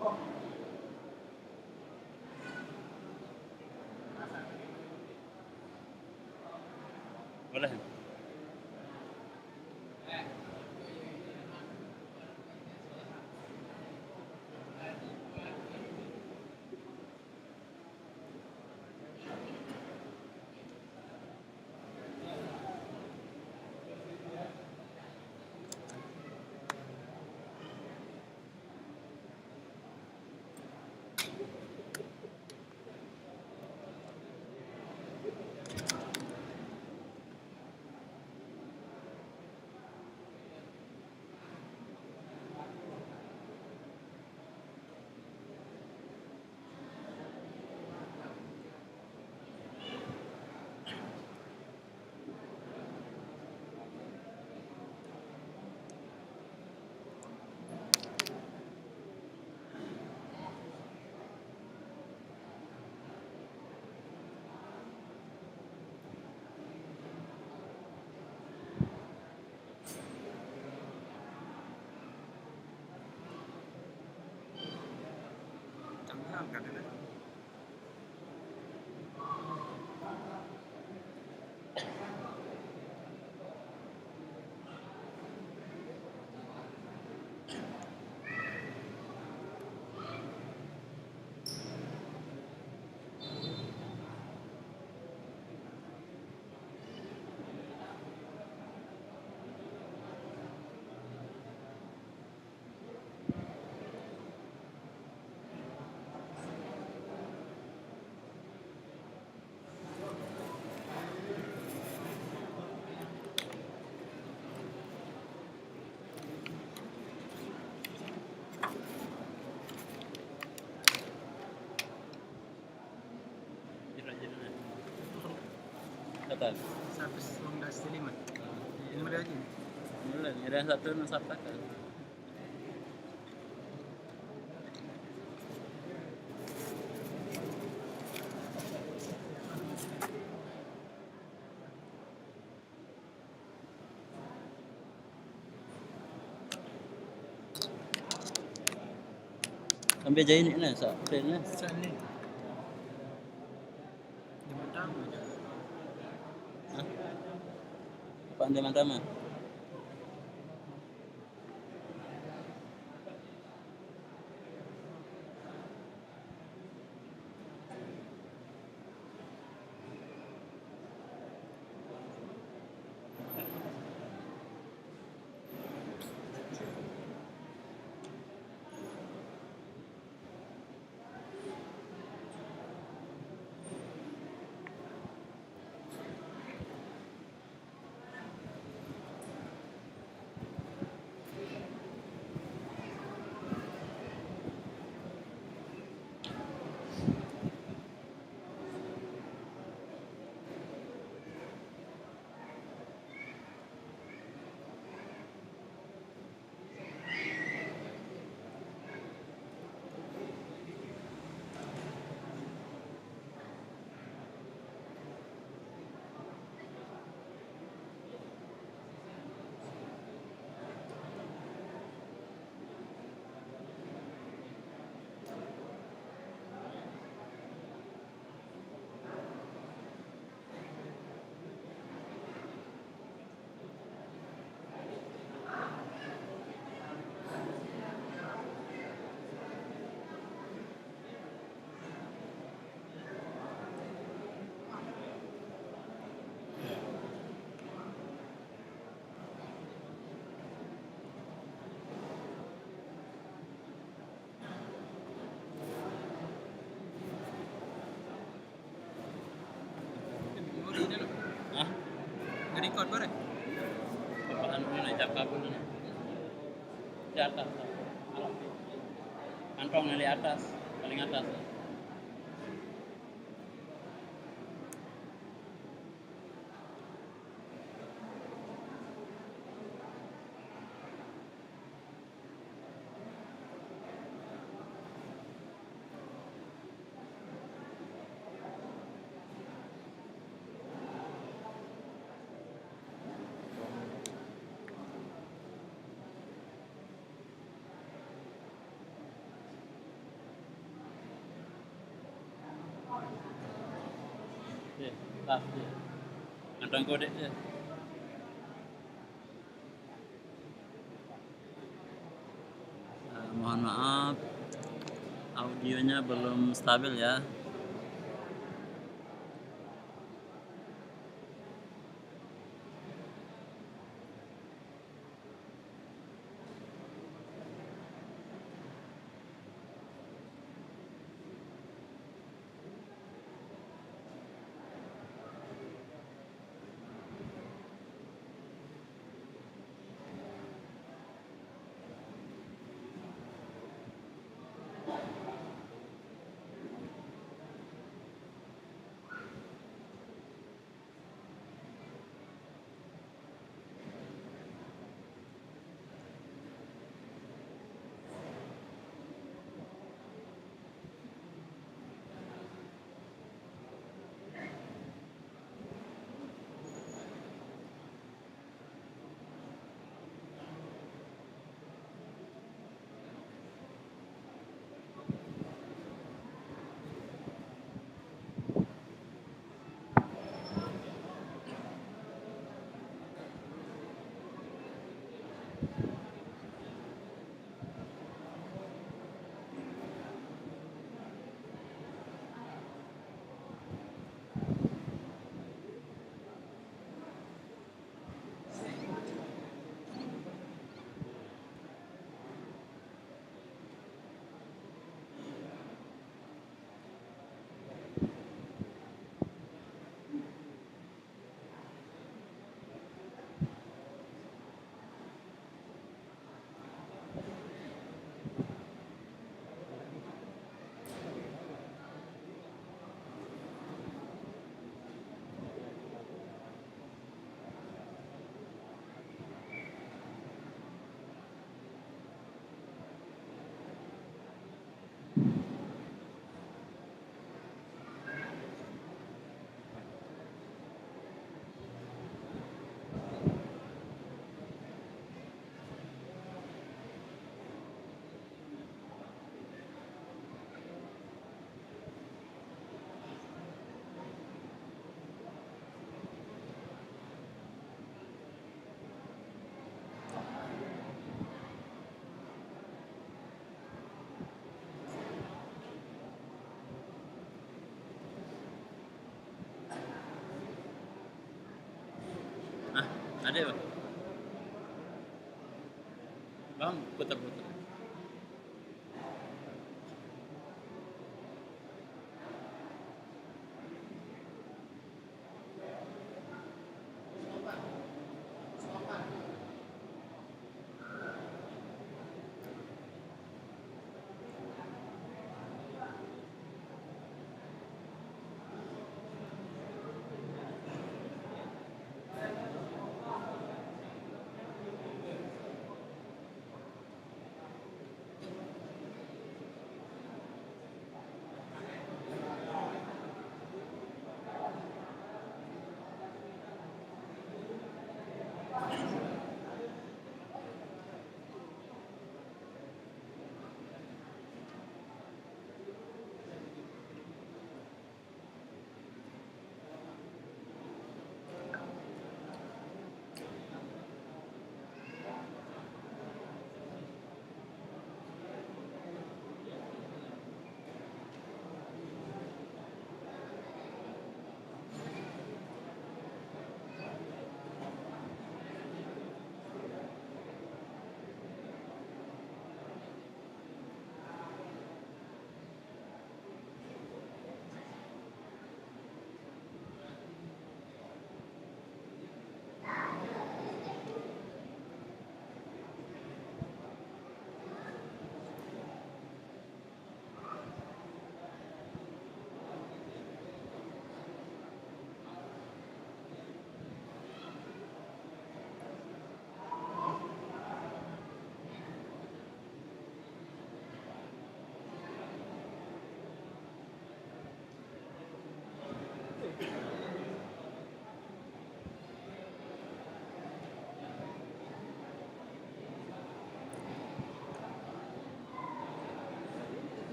Boleh. Angkat dulu. Jerat-jerat. Kata. 195. Ini mana lagi? Boleh. Ada yang satu nak sapa kan. Sampai jahit ni lah, sak plan lah. Saan ni? Di Batam aja. Ha? Pandai Matama. Ha? Nge-record ba rin? Paano mo na cakap pun ni? Di atas. Kantong yang di atas, paling atas. Ah, dia. Ngantong kode dia. Mohon maaf, audionya belum stabil ya. Ah, ada ya, Bang? Bang, putar-putar.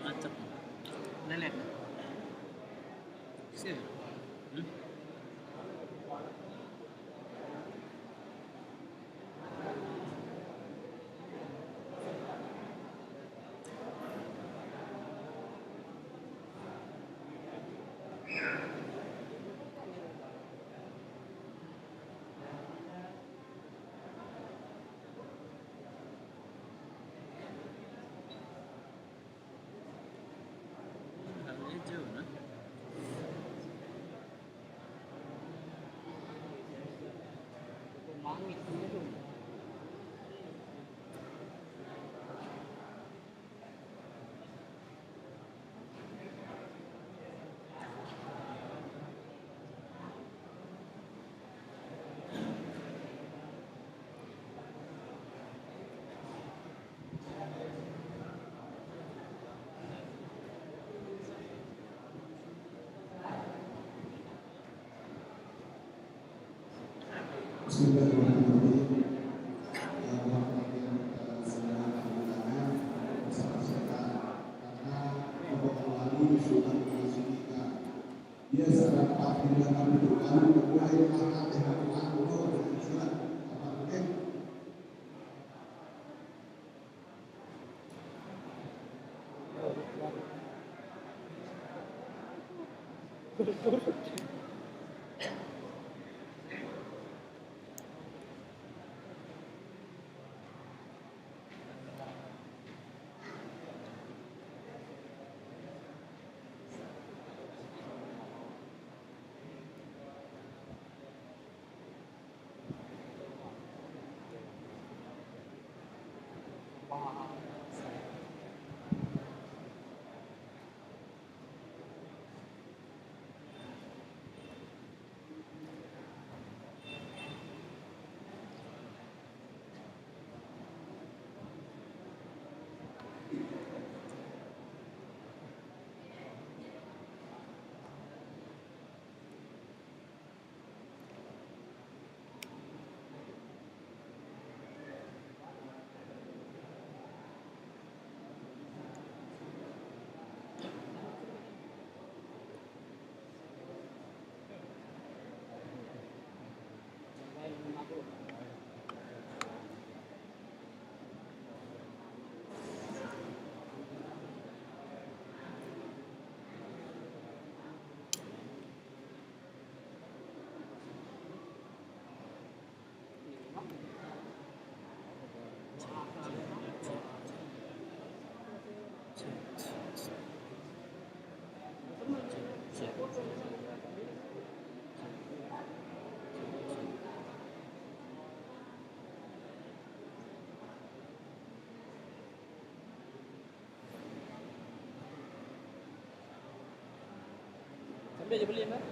Macet. Lelet. Sih. Hmm? Halnya jauh, nah. Bismillahirrahmanirrahim. Yang sedang bertanya bersama saya karena Bapak Wali sudah mengasihkan dia sedang panggilan berdoa mulai anak dengan Allah dengan surat apa mungkin Sampai aja beli, Mbak.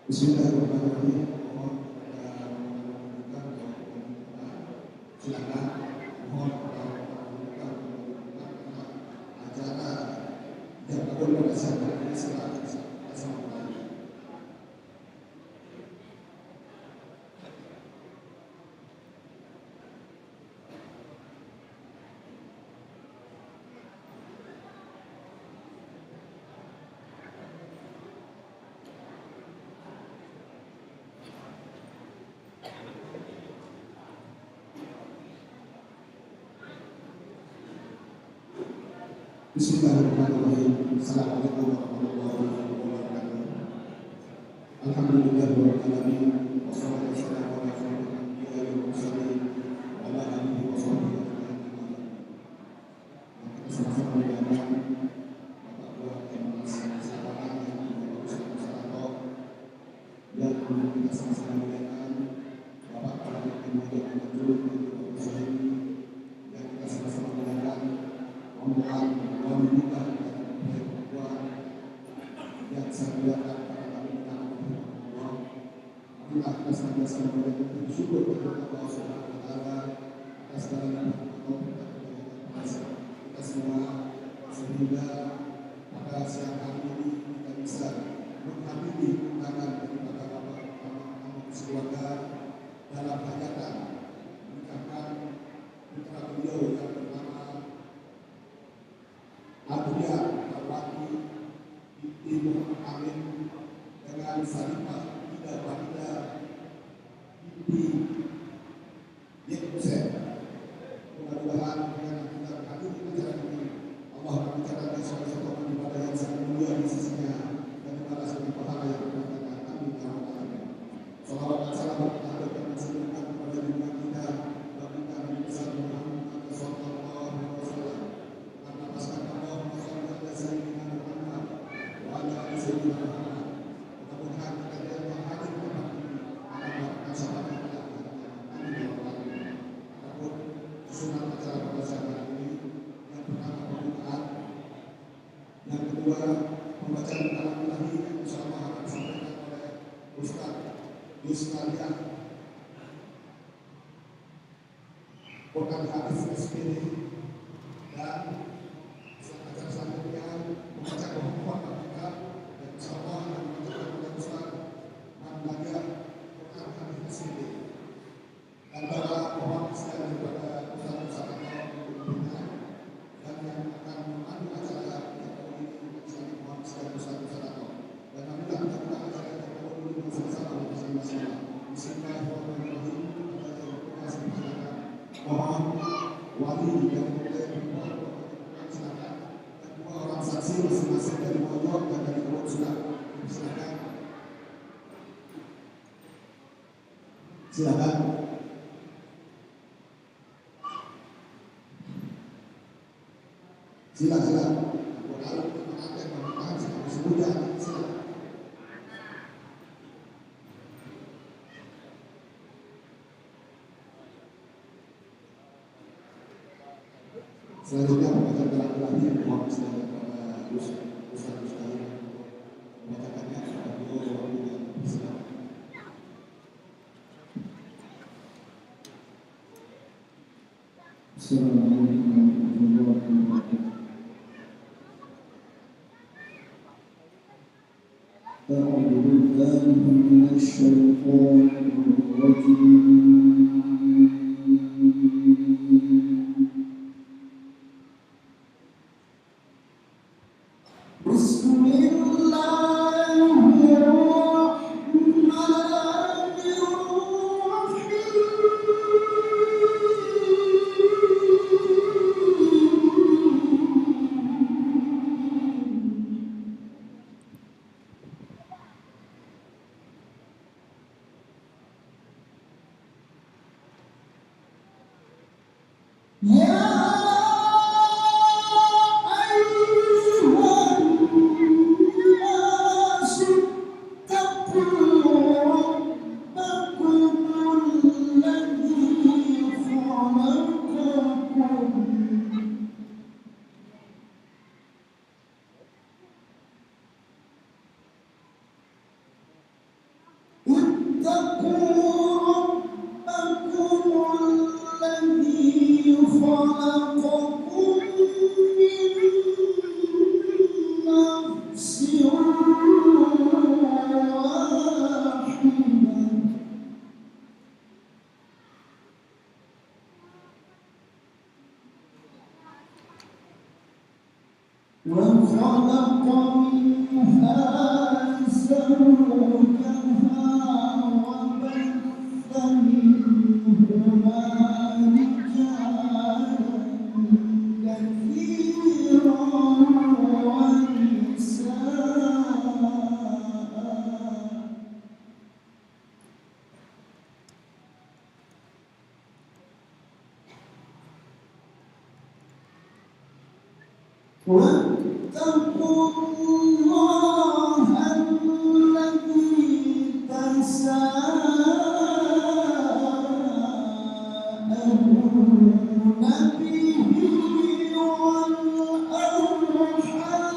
Bismillahirrahmanirrahim. Mohon silakan. Mohon acara yang akan pada saat ini silakan. Assalamualaikum. Bismillahirrahmanirrahim. Assalamualaikum warahmatullahi wabarakatuh. Alhamdulillahirabbil alamin. Wassalatu wassalamu ala asyrofil anbiya'i wal mursalin wa ala alihi wa sahbihi ajma'in. Kita sama-sama mendengarkan Bapak Ketua Kementerian Kesehatan yang Ustaz dan kita sama-sama mendengarkan Bapak Kepala Kementerian Kesehatan yang kita sama-sama mendengarkan omongan wanita dan perempuan yang saya muliakan pada kali ini Allah. Marilah kita senantiasa bersyukur kepada Allah Subhanahu wa taala atas segala nikmat kita semua, sehingga pada siang hari ini kita bisa menghadiri undangan daripada Bapak sekeluarga dalam hajatan menikahkan putra beliau yang bernama Abuya Awaki binti Muhammad Amin dengan Sarifah Ida Wahida binti Yekuse. Mudah-mudahan dengan kita hadir di acara ini, Allah akan mencatatkan suatu ibadah yang sangat mulia di sisinya dan dibalas dengan pahala yang berlimpah. Amin ya rabbal alamin. Salawat dan salam berkah dan keselamatan kepada junjungan kita Nabi besar Muhammad sallallahu alaihi wasallam. Karena pasukan Allah Muhammad Sayyidina Muhammad wa ala ali Sayyidina Muhammad. Mudah-mudahan kita yang hadir di tempat ini akan melakukan syafaat kita. Amin ya rabbal alamin. Adapun susunan acara pada saat ini, yang pertama pembukaan, yang kedua pembacaan kalam ilahi yang insyaallah akan disampaikan oleh Ustaz Yusnadiah bukan hadis SPD, dan acara selanjutnya membaca pokok kita dan insyaallah akan dibacakan oleh Ustaz Mamlaga bukan hadis SPD, dan para pohon sekalian daripada Ustaz dan yang akan memandu acara yang ini sekali mohon sekalian Ustaz dan alhamdulillah kita buka acara yang ini bersama-sama masing-masing. Bismillahirrahmanirrahim. Mohon wali yang silakan, dan dua orang saksi masing-masing dari pojok dan dari pojok silakan. Silakan. Silakan. Kalau pengantin pernikahan silakan sebutkan. Silakan. Selanjutnya pembacaan kalam ilahi mohon disediakan kepada Ustaz Yusnadiah membacakannya kepada beliau waktunya. Silakan. Assalamualaikum warahmatullahi wabarakatuh. أعوذ بالله من الشيطان الرجيم. بسم الله الرحمن الرحيم. يا الذي خلقكم من نفس وخلق منها زوجها وبث منهما رجالا كثيرا ونساء واتقوا الله الذي تساءلون به والأرحام